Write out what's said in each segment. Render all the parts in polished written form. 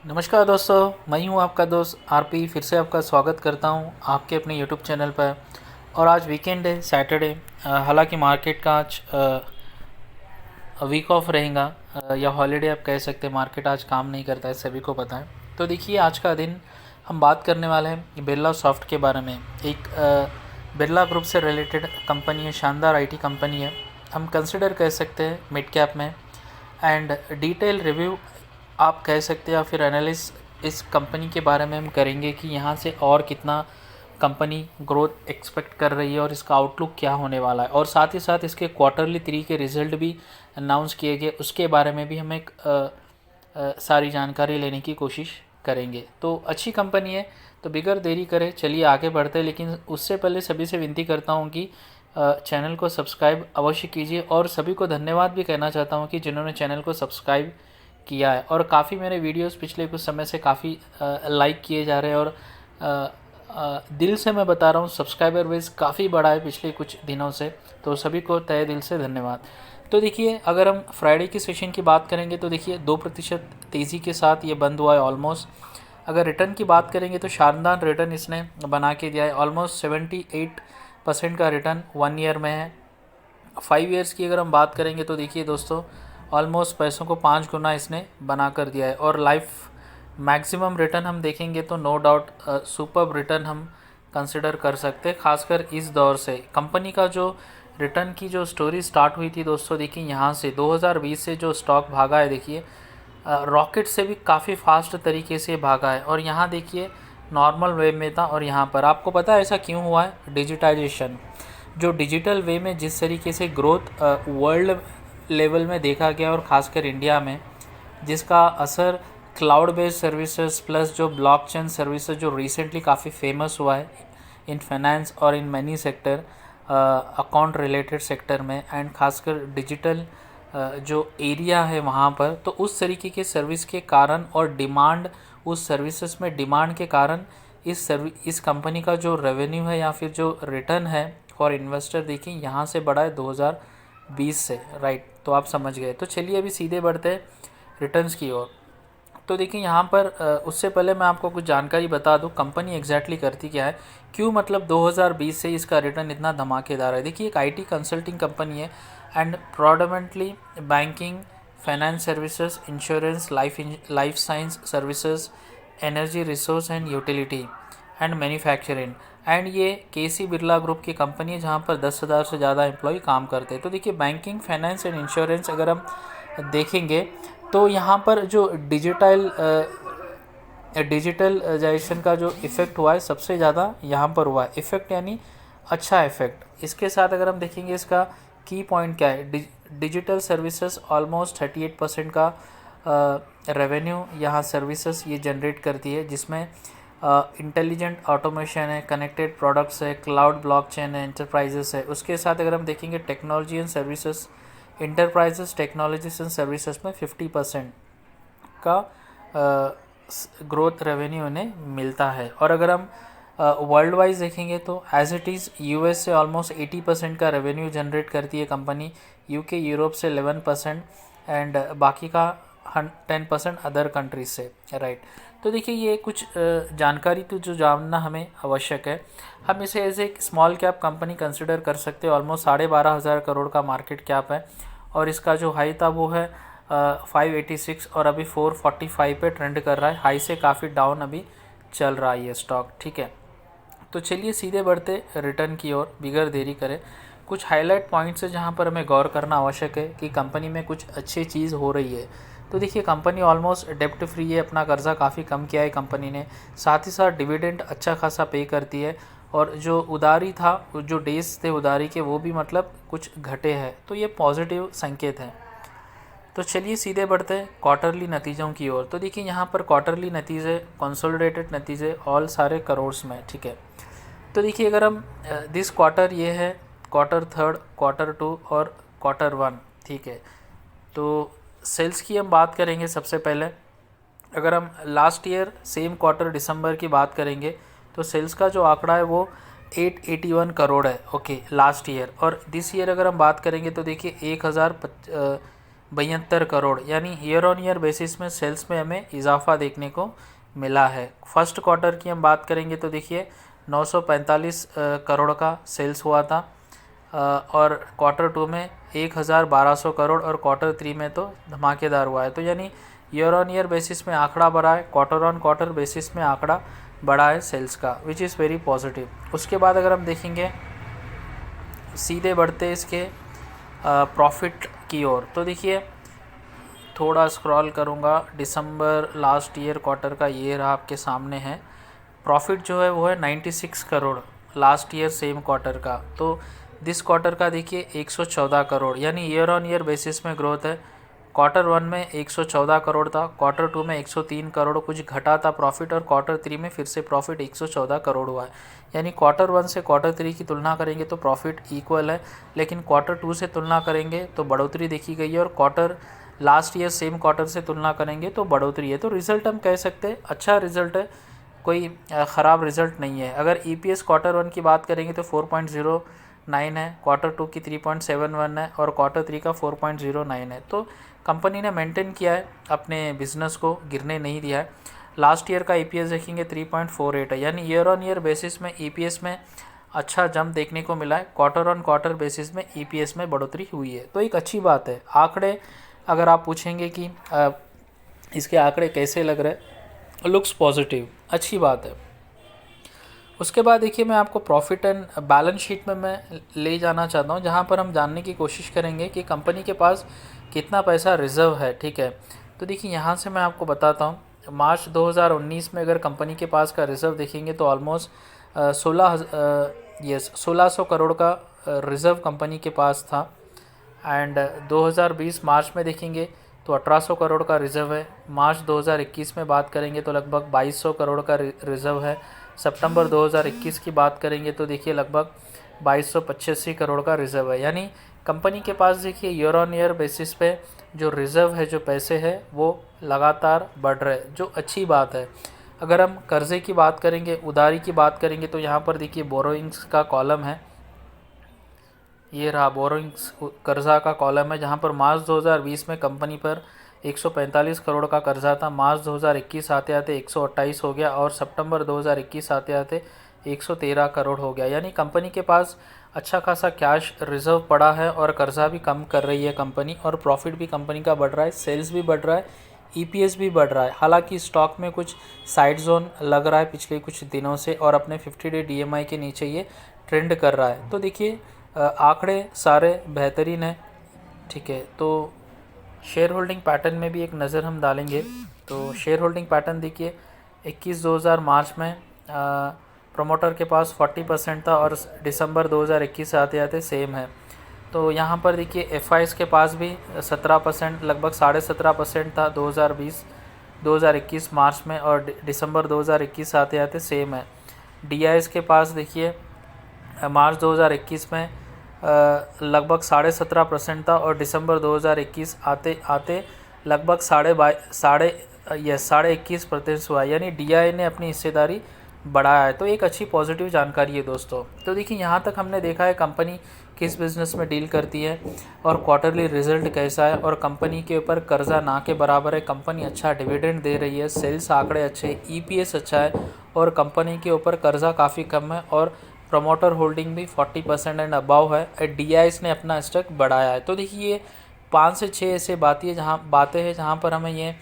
नमस्कार दोस्तों, मैं हूं आपका दोस्त आरपी। फिर से आपका स्वागत करता हूं आपके अपने यूट्यूब चैनल पर। और आज वीकेंड है, सैटरडे। हालांकि मार्केट का आज वीक ऑफ रहेगा, या हॉलीडे आप कह सकते हैं। मार्केट आज काम नहीं करता है, सभी को पता है। तो देखिए, आज का दिन हम बात करने वाले हैं बिरला सॉफ्ट के बारे में। एक बिरला ग्रुप से रिलेटेड कंपनी है, शानदार आईटी कंपनी है। हम कंसिडर कर सकते हैं मिड कैप में। एंड डिटेल रिव्यू आप कह सकते हैं, या फिर एनालिस इस कंपनी के बारे में हम करेंगे कि यहाँ से और कितना कंपनी ग्रोथ एक्सपेक्ट कर रही है और इसका आउटलुक क्या होने वाला है। और साथ ही साथ इसके क्वार्टरली 3 के रिज़ल्ट भी अनाउंस किए गए, उसके बारे में भी हम एक सारी जानकारी लेने की कोशिश करेंगे। तो अच्छी कंपनी है, तो बिगर देरी करे चलिए आगे बढ़ते हैं। लेकिन उससे पहले सभी से विनती करता हूँ कि चैनल को सब्सक्राइब अवश्य कीजिए। और सभी को धन्यवाद भी कहना चाहता हूँ कि जिन्होंने चैनल को सब्सक्राइब किया है। और काफ़ी मेरे वीडियोस पिछले कुछ समय से काफ़ी लाइक किए जा रहे हैं। और दिल से मैं बता रहा हूँ, सब्सक्राइबर बेस काफ़ी बड़ा है पिछले कुछ दिनों से। तो सभी को तहे दिल से धन्यवाद। तो देखिए, अगर हम फ्राइडे की सेशन की बात करेंगे तो देखिए 2% तेज़ी के साथ ये बंद हुआ है ऑलमोस्ट। अगर रिटर्न की बात करेंगे तो शानदार रिटर्न इसने बना के दिया है। ऑलमोस्ट 78% का रिटर्न 1 ईयर में है। 5 ईयर्स की अगर हम बात करेंगे तो देखिए दोस्तों, ऑलमोस्ट पैसों को 5 गुना इसने बना कर दिया है। और लाइफ मैक्सिमम रिटर्न हम देखेंगे तो नो डाउट सुपर रिटर्न हम कंसिडर कर सकते हैं। खासकर इस दौर से कंपनी का जो रिटर्न की जो स्टोरी स्टार्ट हुई थी दोस्तों, देखिए यहाँ से 2020 से जो स्टॉक भागा है, देखिए रॉकेट से भी काफ़ी फास्ट तरीके से भागा है। और यहाँ देखिए नॉर्मल वे में था, और यहाँ पर आपको पता है ऐसा क्यों हुआ है? डिजिटाइजेशन, जो डिजिटल वे में जिस तरीके से ग्रोथ वर्ल्ड लेवल में देखा गया और ख़ासकर इंडिया में, जिसका असर क्लाउड बेस्ड सर्विसेज प्लस जो ब्लॉकचेन सर्विसेज जो रिसेंटली काफ़ी फेमस हुआ है इन फाइनेंस और in money sector, account related sector में, एंड खासकर डिजिटल जो एरिया है वहाँ पर। तो उस तरीके के सर्विस के कारण और डिमांड, उस सर्विसेज में डिमांड के कारण इस कंपनी का जो रेवेन्यू है या फिर जो रिटर्न है फॉर इन्वेस्टर, देखिए यहाँ से बढ़ा है 2020 से, राइट। तो आप समझ गए। तो चलिए अभी सीधे बढ़ते हैं रिटर्न्स की ओर। तो देखिए यहाँ पर उससे पहले मैं आपको कुछ जानकारी बता दूँ कंपनी एग्जैक्टली करती क्या है, क्यों मतलब 2020 से इसका रिटर्न इतना धमाकेदार है। देखिए, एक आईटी कंसल्टिंग कंपनी है and predominantly banking, finance services, insurance, life science services, energy resource and utility and manufacturing. And ये केसी बिरला ग्रुप की कंपनी है जहाँ पर 10,000 से ज़्यादा एम्प्लॉय काम करते हैं। तो देखिए, बैंकिंग, फाइनेंस एंड इंश्योरेंस अगर हम देखेंगे तो यहाँ पर जो डिजिटलाइजेशन का जो इफ़ेक्ट हुआ है सबसे ज़्यादा यहाँ पर हुआ है। इफ़ेक्ट यानी अच्छा इफ़ेक्ट। इसके साथ अगर हम देखेंगे इसका की पॉइंट क्या है, डिजिटल सर्विसेज ऑलमोस्ट 38% का रेवेन्यू यहाँ सर्विसेज ये जनरेट करती है, जिसमें इंटेलिजेंट ऑटोमेशन है, कनेक्टेड प्रोडक्ट्स है, क्लाउड ब्लॉकचेन है, एंटरप्राइजेस है। उसके साथ अगर हम देखेंगे technology and services, enterprises technologies and services में 50% का ग्रोथ रेवेन्यू इन्हें मिलता है। और अगर हम वर्ल्ड वाइज देखेंगे तो एज इट इज़ यूएस से ऑलमोस्ट 80% का रेवेन्यू जनरेट करती है कंपनी, यूके यूरोप से 11% एंड बाकी का 10% अदर कंट्रीज से, राइट। तो देखिए, ये कुछ जानकारी तो जो जानना हमें आवश्यक है। हम इसे एज एक स्मॉल कैप कंपनी कंसिडर कर सकते हैं। ऑलमोस्ट 12,500 करोड़ का मार्केट कैप है। और इसका जो हाई था वो है 586, और अभी 445 पे ट्रेंड कर रहा है। हाई से काफ़ी डाउन अभी चल रहा है ये स्टॉक, ठीक है। तो चलिए सीधे बढ़ते रिटर्न की ओर, बिगर देरी करें। कुछ हाईलाइट पॉइंट्स है जहाँ पर हमें गौर करना आवश्यक है कि कंपनी में कुछ अच्छी चीज़ हो रही है। तो देखिए, कंपनी ऑलमोस्ट डेप्ट फ्री है, अपना कर्जा काफ़ी कम किया है कंपनी ने। साथ ही साथ डिविडेंड अच्छा खासा पे करती है। और जो उधारी था, जो डेज थे उधारी के, वो भी मतलब कुछ घटे हैं। तो ये पॉजिटिव संकेत है। तो चलिए सीधे बढ़ते हैं क्वार्टरली नतीजों की ओर। तो देखिए, यहाँ पर क्वार्टरली नतीजे, कंसोलिडेटेड नतीजे ऑल सारे करोड़्स में, ठीक है। तो देखिए, अगर हम दिस क्वार्टर, ये है क्वार्टर 3, क्वार्टर 2 और क्वार्टर 1, ठीक है। तो सेल्स की हम बात करेंगे सबसे पहले। अगर हम लास्ट ईयर सेम क्वार्टर दिसंबर की बात करेंगे तो सेल्स का जो आंकड़ा है वो 881 करोड़ है, ओके, लास्ट ईयर। और दिस ईयर अगर हम बात करेंगे तो देखिए 72 करोड़, यानी ईयर ऑन ईयर बेसिस में सेल्स में हमें इजाफा देखने को मिला है। फर्स्ट क्वार्टर की हम बात करेंगे तो देखिए 945 करोड़ का सेल्स हुआ था, और क्वार्टर टू में 1200 करोड़, और क्वार्टर थ्री में तो धमाकेदार हुआ है। तो यानी ईयर ऑन ईयर बेसिस में आंकड़ा बढ़ा है, क्वार्टर ऑन क्वार्टर बेसिस में आंकड़ा बढ़ा है सेल्स का, विच इज़ वेरी पॉजिटिव। उसके बाद अगर हम देखेंगे सीधे बढ़ते इसके प्रॉफिट की ओर, तो देखिए थोड़ा स्क्रॉल करूँगा, दिसंबर लास्ट ईयर क्वार्टर का ये रहा आपके सामने है। प्रॉफिट जो है वो है 96 crore last year same quarter का। तो दिस क्वार्टर का देखिए 114 करोड़, यानी ईयर ऑन ईयर बेसिस में ग्रोथ है। क्वार्टर वन में 114 करोड़ था, क्वार्टर टू में 103 करोड़, कुछ घटा था प्रॉफिट, और क्वार्टर थ्री में फिर से प्रॉफिट 114 करोड़ हुआ है। यानी क्वार्टर वन से क्वार्टर थ्री की तुलना करेंगे तो प्रॉफिट इक्वल है, लेकिन क्वार्टर टू से तुलना करेंगे तो बढ़ोतरी देखी गई है, और quarter last year same quarter से तुलना करेंगे तो बढ़ोतरी है। तो रिज़ल्ट हम कह सकते हैं अच्छा रिज़ल्ट है, कोई ख़राब रिज़ल्ट नहीं है। अगर EPS क्वार्टर वन की बात करेंगे तो 4.09 है, क्वार्टर टू की 3.71 है, और क्वार्टर थ्री का 4.09 है। तो कंपनी ने मेंटेन किया है अपने बिज़नेस को, गिरने नहीं दिया है। लास्ट ईयर का EPS देखेंगे 3.48 है, यानी ईयर ऑन ईयर बेसिस में EPS में अच्छा जंप देखने को मिला है, क्वार्टर ऑन क्वार्टर बेसिस में EPS में बढ़ोतरी हुई है। तो एक अच्छी बात है। आंकड़े अगर आप पूछेंगे कि इसके आंकड़े कैसे लग रहे, लुक्स पॉजिटिव, अच्छी बात है। उसके बाद देखिए मैं आपको प्रॉफिट एंड बैलेंस शीट में मैं ले जाना चाहता हूँ, जहाँ पर हम जानने की कोशिश करेंगे कि कंपनी के पास कितना पैसा रिज़र्व है। ठीक है, तो देखिए यहाँ से मैं आपको बताता हूँ, मार्च 2019 में अगर कंपनी के पास का रिज़र्व देखेंगे तो ऑलमोस्ट 1600 करोड़ का रिज़र्व कंपनी के पास था। एंड 2020 मार्च में देखेंगे तो 1800 करोड़ का रिज़र्व है। मार्च 2021 में बात करेंगे तो लगभग 2200 करोड़ का रिज़र्व है। सितंबर 2021 की बात करेंगे तो देखिए लगभग 2285 करोड़ का रिज़र्व है। यानी कंपनी के पास देखिए ईयर ऑन ईयर बेसिस पे जो रिज़र्व है, जो पैसे हैं, वो लगातार बढ़ रहे हैं, जो अच्छी बात है। अगर हम कर्ज़े की बात करेंगे, उधारी की बात करेंगे, तो यहाँ पर देखिए बोरोइंग्स का कॉलम है, ये रहा बोरोइंग्स कर्जा का कॉलम है, जहाँ पर मार्च 2020 में कंपनी पर 145 करोड़ का कर्जा था। मार्च 2021 आते आते 128 हो गया, और सितंबर 2021 आते आते 113 करोड़ हो गया। यानी कंपनी के पास अच्छा खासा कैश रिजर्व पड़ा है, और कर्जा भी कम कर रही है कंपनी, और प्रॉफिट भी कंपनी का बढ़ रहा है, सेल्स भी बढ़ रहा है, EPS भी बढ़ रहा है। हालांकि स्टॉक में कुछ साइड जोन लग रहा है पिछले कुछ दिनों से, और अपने 50 डे DMI के नीचे ये ट्रेंड कर रहा है। तो देखिए आंकड़े सारे बेहतरीन है। ठीक है, तो शेयर होल्डिंग पैटर्न में भी एक नज़र हम डालेंगे। तो शेयर होल्डिंग पैटर्न देखिए 21/2000 मार्च में प्रमोटर के पास 40% था, और दिसंबर 2021 आते आते सेम है। तो यहाँ पर देखिए FIs के पास भी 17%, लगभग 17.5% था 2021 मार्च में, और दिसंबर 2021 आते आते सेम है। DIs के पास देखिए मार्च 2021 में लगभग 17.5% था, और दिसंबर 2021 आते आते लगभग 21% हुआ। यानी DI ने अपनी हिस्सेदारी बढ़ाया है। तो एक अच्छी पॉजिटिव जानकारी है दोस्तों। तो देखिए यहाँ तक हमने देखा है कंपनी किस बिज़नेस में डील करती है, और क्वार्टरली रिजल्ट कैसा है, और कंपनी के ऊपर कर्जा ना के बराबर है, कंपनी अच्छा डिविडेंड दे रही है, सेल्स आंकड़े अच्छे, EPS अच्छा है, और कंपनी के ऊपर कर्जा काफ़ी कम है, और प्रमोटर होल्डिंग भी 40% एंड अबाव है। DIs ने अपना स्टॉक बढ़ाया है। तो देखिए ये 5 से 6 ऐसे बातें हैं जहाँ पर हमें ये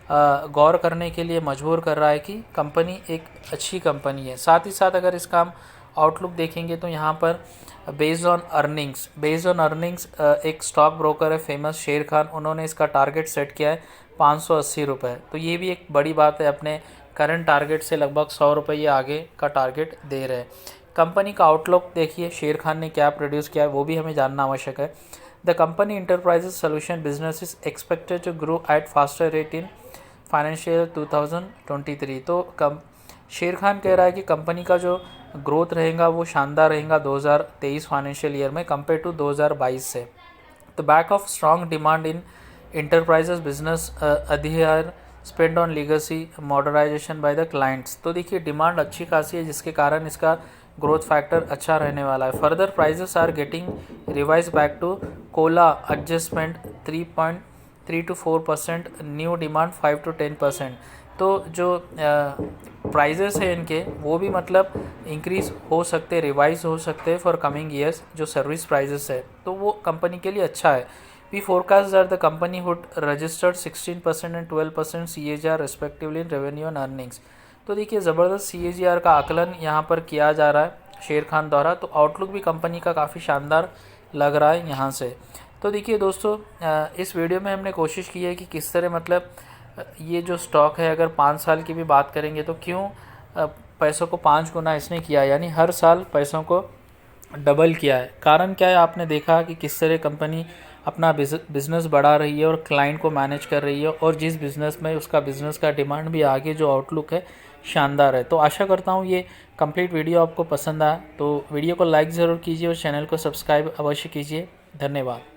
गौर करने के लिए मजबूर कर रहा है कि कंपनी एक अच्छी कंपनी है। साथ ही साथ अगर इसका हम आउटलुक देखेंगे तो यहाँ पर बेस्ड ऑन अर्निंग्स एक स्टॉक ब्रोकर है फेमस शेर खान, उन्होंने इसका टारगेट सेट किया है 580 रुपये। तो ये भी एक बड़ी बात है, अपने करंट टारगेट से लगभग 100 रुपये ये आगे का टारगेट दे रहे हैं। कंपनी का आउटलुक देखिए शेर खान ने क्या प्रोड्यूस किया है वो भी हमें जानना आवश्यक है। The company enterprises solution business is expected to grow at faster rate in financial 2023। तो शेर खान कह रहा है कि कंपनी का जो ग्रोथ रहेगा वो शानदार रहेगा 2023 फाइनेंशियल ईयर में कंपेयर टू 2022 से। तो back of strong demand in enterprises business higher spend on legacy modernisation by the clients. तो देखिए डिमांड अच्छी खासी है जिसके कारण इसका ग्रोथ फैक्टर अच्छा रहने वाला है। Further prices are getting revise back to cola adjustment 3 to 4%, new demand 5 to 10%। तो जो प्राइजेस है इनके वो भी मतलब इंक्रीज़ हो सकते, रिवाइज हो सकते फॉर कमिंग ईयर्स। जो सर्विस प्राइजेस है तो वो कंपनी के लिए अच्छा है। We forecast that the company would registered 16% and 12% CAGR respectively in revenue and earnings. तो देखिए ज़बरदस्त CAGR का आकलन यहाँ पर किया जा रहा है शेर खान द्वारा। तो आउटलुक भी कंपनी का काफ़ी शानदार लग रहा है यहाँ से। तो देखिए दोस्तों, इस वीडियो में हमने कोशिश की है कि किस तरह मतलब ये जो स्टॉक है, अगर 5 साल की भी बात करेंगे तो क्यों पैसों को 5 गुना इसने किया, यानी हर साल पैसों को डबल किया है। कारण क्या है, आपने देखा कि किस तरह कंपनी अपना बिज़नेस बढ़ा रही है और क्लाइंट को मैनेज कर रही है, और जिस बिज़नेस में उसका बिज़नेस का डिमांड भी आगे जो आउटलुक है शानदार है। तो आशा करता हूँ ये कंप्लीट वीडियो आपको पसंद आया। तो वीडियो को लाइक ज़रूर कीजिए और चैनल को सब्सक्राइब अवश्य कीजिए। धन्यवाद।